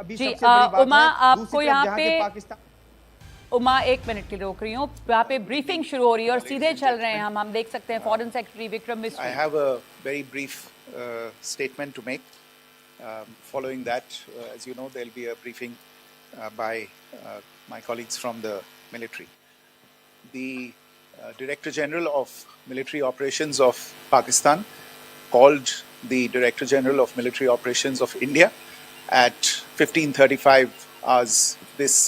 अभी जी सबसे बड़ी बात उमा है। आपको दूसरी तरफ यहाँ जहाँ पे के पाकिस्तान उमा एक मिनट के लिए रोक रही हूँ। यहाँ पे ब्रीफिंग शुरू हो रही है और सीधे चल रहे हैं हम देख सकते हैं फॉरेन सेक्रेटरी विक्रम I मिस्री। have a very brief statement to make. Following that, as you know, there'll be a briefing by my colleagues from the military. The Director General of Military Operations of Pakistan called the Director General of Military Operations of India at 15:35 hours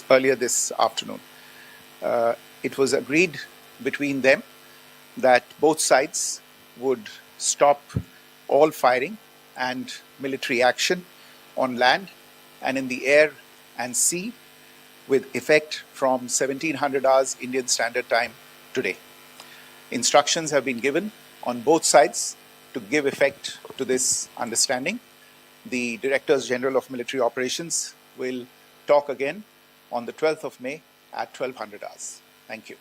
earlier this afternoon. It was agreed between them that both sides would stop all firing and military action on land and in the air and sea with effect from 1700 hours Indian Standard Time today. Instructions have been given on both sides to give effect to this understanding. The Directors General of Military Operations will talk again on the 12th of May at 1200 hours. Thank you.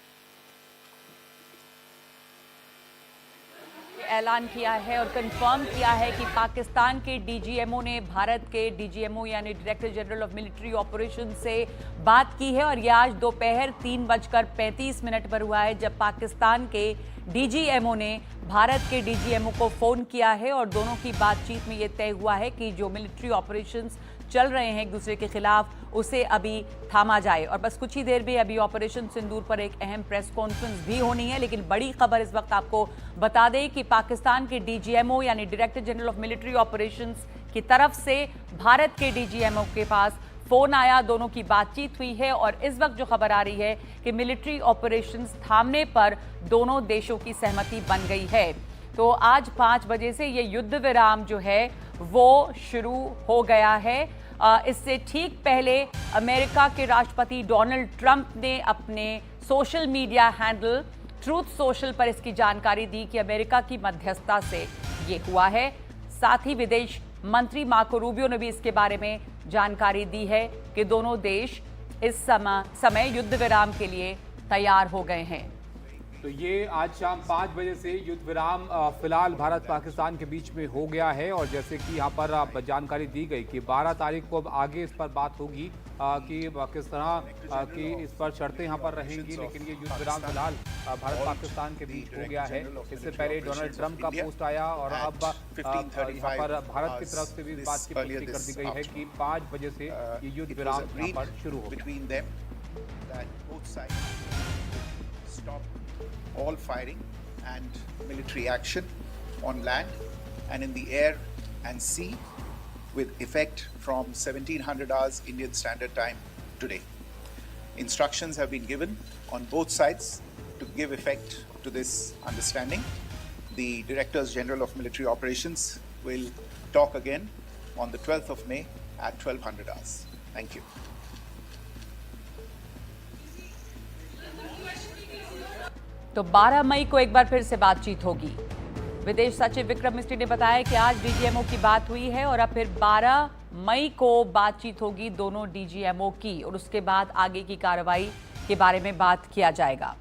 ऐलान किया है और confirm किया है कि पाकिस्तान के DGMO ने भारत के डीजीएमओ यानी director general of military operation से बात की है और यह आज दोपहर 3:35 पर हुआ है जब पाकिस्तान के डीजीएमओ ने भारत के डीजीएमओ को फोन किया है और दोनों की बातचीत में यह तय हुआ है कि जो मिलिट्री ऑपरेशंस चल रहे हैं एक दूसरे के खिलाफ उसे अभी थामा जाए। और बस कुछ ही देर में अभी ऑपरेशन सिंदूर पर एक अहम प्रेस कॉन्फ्रेंस भी होनी है, लेकिन बड़ी खबर इस वक्त आपको बता दें कि पाकिस्तान के डीजीएमओ यानी director general of military operations की तरफ से भारत के डीजीएमओ के पास फोन आया, दोनों की बातचीत हुई है और इस वक्त जो खबर आ रही है कि मिलिट्री ऑपरेशंस थामने पर दोनों देशों की सहमति बन गई है। तो आज 5 बजे से ये युद्ध विराम जो है वो शुरू हो गया है। इससे ठीक पहले अमेरिका के राष्ट्रपति डोनाल्ड ट्रंप ने अपने social media handle truth social पर इसकी जानकारी दी कि अमेरिका की मध्यस्थता से ये हुआ है। साथ ही विदेश मंत्री मार्को रूबियो ने भी इसके बारे में जानकारी दी है कि दोनों देश इस समय युद्ध विराम के लिए तैयार हो गए हैं। तो ये आज शाम 5 बजे से युद्ध विराम फिलहाल भारत पाकिस्तान के बीच में हो गया है और जैसे कि यहाँ पर जानकारी दी गई कि 12 तारीख को अब आगे इस पर बात होगी कि किस तरह की इस पर शर्तें यहाँ पर रहेंगी, लेकिन ये युद्ध विराम फिलहाल भारत पाकिस्तान के बीच हो गया है। इससे पहले डोनाल्ड ट्रंप का पोस्ट आया और अब यहाँ पर भारत की तरफ से भी इस बात की पुष्टि कर दी गई है कि 5 बजे से ये युद्ध विराम यहाँ पर शुरू होगा। All firing and military action on land and in the air and sea with effect from 1700 hours Indian Standard Time today. Instructions have been given on both sides to give effect to this understanding. The Directors General of Military Operations will talk again on the 12th of May at 1200 hours. Thank you. तो 12 मई को एक बार फिर से बातचीत होगी। विदेश सचिव विक्रम मिस्री ने बताया कि आज डीजीएमओ की बात हुई है और अब फिर 12 मई को बातचीत होगी दोनों डीजीएमओ की और उसके बाद आगे की कार्रवाई के बारे में बात किया जाएगा।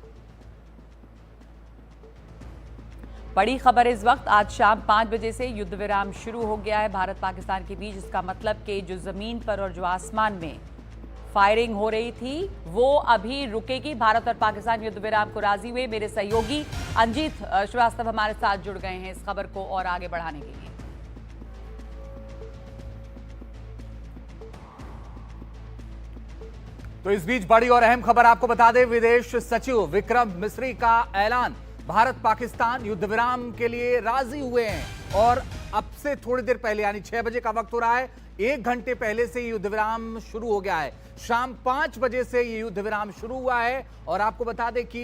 बड़ी खबर इस वक्त आज शाम 5 बजे से युद्ध विराम शुरू हो गया है भारत पाकिस्तान के बीच। इसका मतलब कि जो जमीन पर और जो आसमान में फायरिंग हो रही थी वो अभी रुकेगी। भारत और पाकिस्तान युद्ध विराम को राजी हुए। मेरे सहयोगी अंजीत श्रीवास्तव हमारे साथ जुड़ गए हैं इस खबर को और आगे बढ़ाने के लिए। तो इस बीच बड़ी और अहम खबर आपको बता दें, विदेश सचिव विक्रम मिस्री का ऐलान, भारत पाकिस्तान युद्ध विराम के लिए राजी हुए हैं और अब से थोड़ी देर पहले यानी 6 बजे का वक्त हो रहा है, 1 घंटे पहले से युद्ध विराम शुरू हो गया है। शाम 5 बजे से ये युद्ध विराम शुरू हुआ है और आपको बता दें कि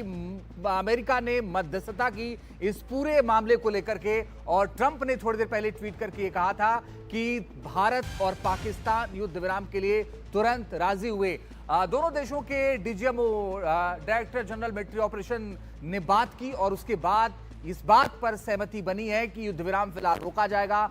अमेरिका ने मध्यस्थता की इस पूरे मामले को लेकर के और ट्रंप ने थोड़ी देर पहले ट्वीट करके ये कहा था कि भारत और पाकिस्तान युद्ध विराम के लिए तुरंत राजी हुए। दोनों देशों के DGMO director general military operation ने बात की और उसके बाद इस बात पर सहमति बनी है कि युद्ध विराम फिलहाल रोका जाएगा।